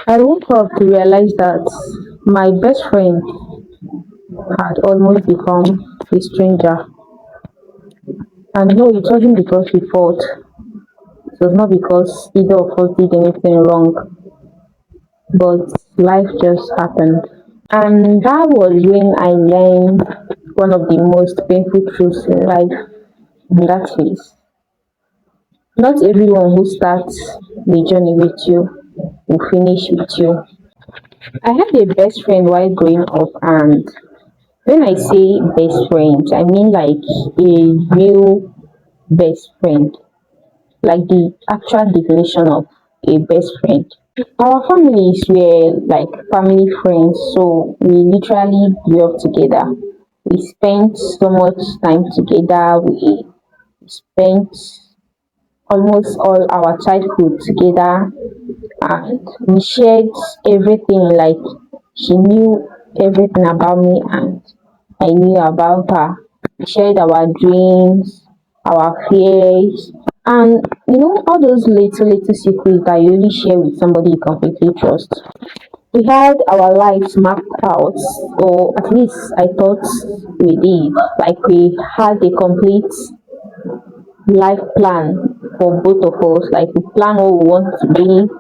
I woke up to realize that my best friend had almost become a stranger. And no, it wasn't because we fought. It was not because either of us did anything wrong, but life just happened. And that was when I learned one of the most painful truths in life, and that is not everyone who starts the journey with you will finish with you. I had a best friend while growing up, and when I say best friend, I mean like a real best friend, like the actual definition of a best friend. Our families were like family friends, so we literally grew up together. We spent so much time together. We spent almost all our childhood together, and we shared everything. Like she knew everything about me, and I knew about her. We shared our dreams, our fears, and all those little secrets that you only share with somebody you completely trust. We had our lives mapped out, or at least I thought we did. Like we had a complete life plan for both of us. Like we plan what we want to be,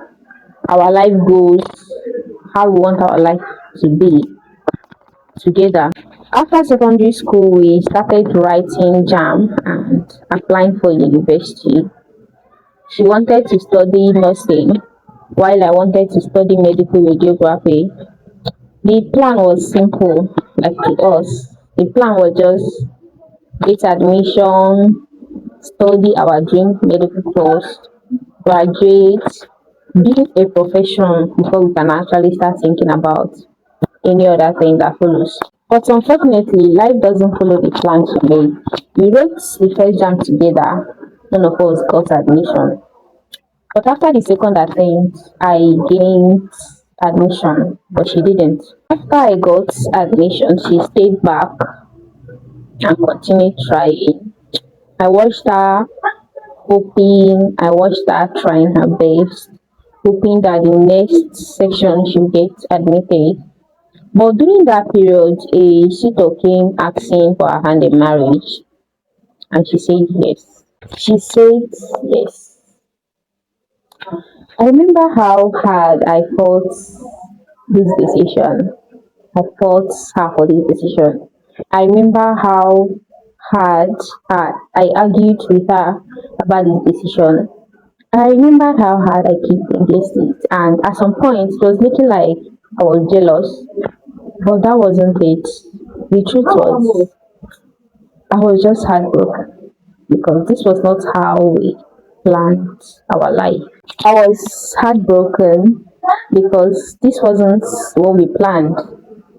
our life goals, how we want our life to be together. After secondary school, we started writing JAM and applying for university. She wanted to study nursing, while I wanted to study medical radiography. The plan was simple, like to us. The plan was just get admission, study our dream medical course, graduate, build a profession before we can actually start thinking about any other thing that follows. But unfortunately, life doesn't follow the plan she made. We wrote the first jam together. None of us got admission. But after the second attempt, I gained admission, but she didn't. After I got admission, she stayed back and continued trying. I watched her I watched her trying her best, hoping that the next section she'll get admitted. But during that period, a suitor came asking for her hand in marriage, and she said yes. She said yes. I remember how hard I fought this decision. I fought her for this decision. I remember how hard I argued with her about this decision. I remember how hard I kicked against it, and at some point, it was looking like I was jealous, but that wasn't it. The truth was, I was just heartbroken because this was not how we planned our life. I was heartbroken because this wasn't what we planned.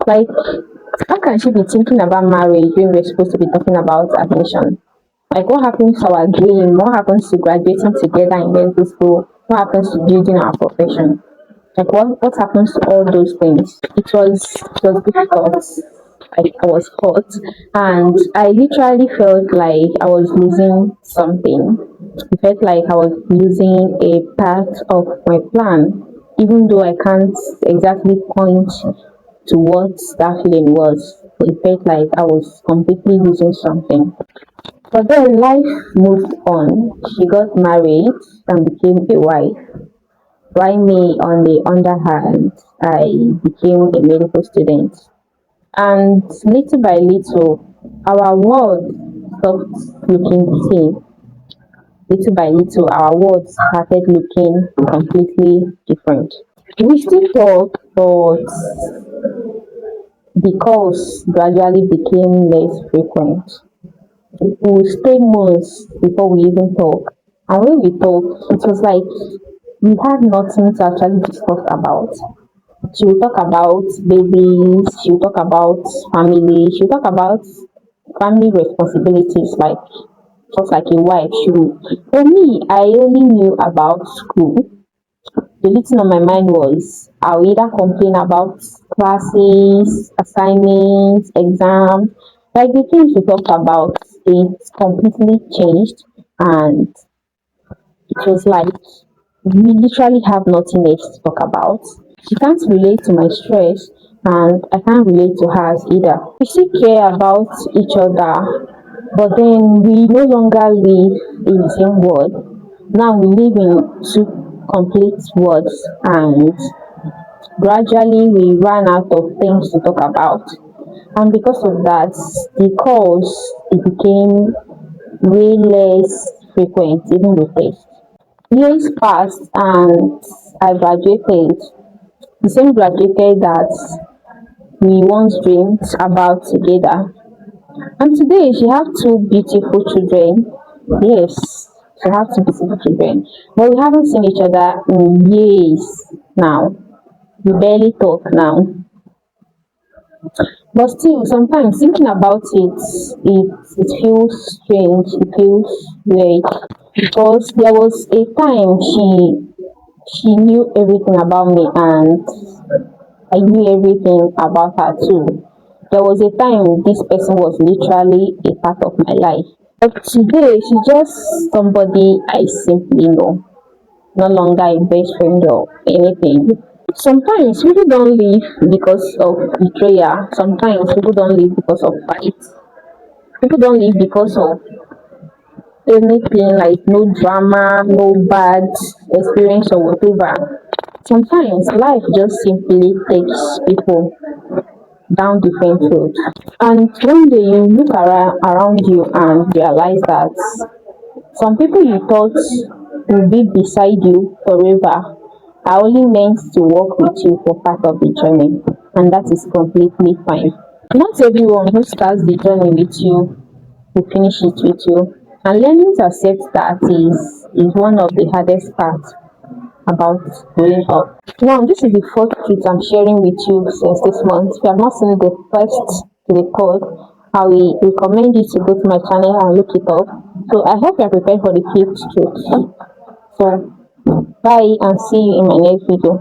Like, how can she be thinking about marriage when we're supposed to be talking about admission? Like, what happens to our dream? What happens to graduating together in medical school? What happens to building our profession? Like, what happens to all those things? It was difficult. I was hot, and I literally felt like I was losing something. I felt like I was losing a part of my plan, even though I can't exactly point to what that feeling was. It felt like I was completely losing something. But then life moved on. She got married and became a wife. While me, on the other hand, I became a medical student. And little by little, our world stopped looking the same. Little by little, our worlds started looking completely different. We still talk, but the calls gradually became less frequent. We would stay months before we even talk. And when we talk, it was like we had nothing to actually discuss about. She will talk about babies, she will talk about family, she will talk about family responsibilities, like just like a wife should. For me, I only knew about school. The little thing on my mind was I'll either complain about classes, assignments, exams. Like the things we talked about, it completely changed, and it was like We literally have nothing else to talk about. She can't relate to my stress, and I can't relate to hers either. We still care about each other, but then we no longer live in the same world. Now we live in two complete worlds, and gradually we ran out of things to talk about. And because of that, the calls it became way less frequent, even with text. Years passed and I graduated, the same graduated that we once dreamed about together. And today she have two beautiful children. Yes, she have two beautiful children. But we haven't seen each other in years now. We barely talk now. But still, sometimes thinking about it feels strange. It feels weird because there was a time she knew everything about me and I knew everything about her too. There was a time this person was literally a part of my life. But today she's just somebody I simply know, no longer a best friend or anything. Sometimes people don't leave because of betrayal. Sometimes people don't leave because of fights. People don't leave because of anything like no drama, no bad experience or whatever. Sometimes life just simply takes people down different roads. And one day you look around you and realize that some people you thought would be beside you forever are only meant to work with you for part of the journey, and that is completely fine. Not everyone who starts the journey with you will finish it with you, and learning to accept that is one of the hardest parts about growing up. Now, this is the fourth truth I'm sharing with you since this month. If you have not seen the first to the third, I will recommend you to go to my channel and look it up. So I hope you are prepared for the fifth truth. So bye and see you in my next video.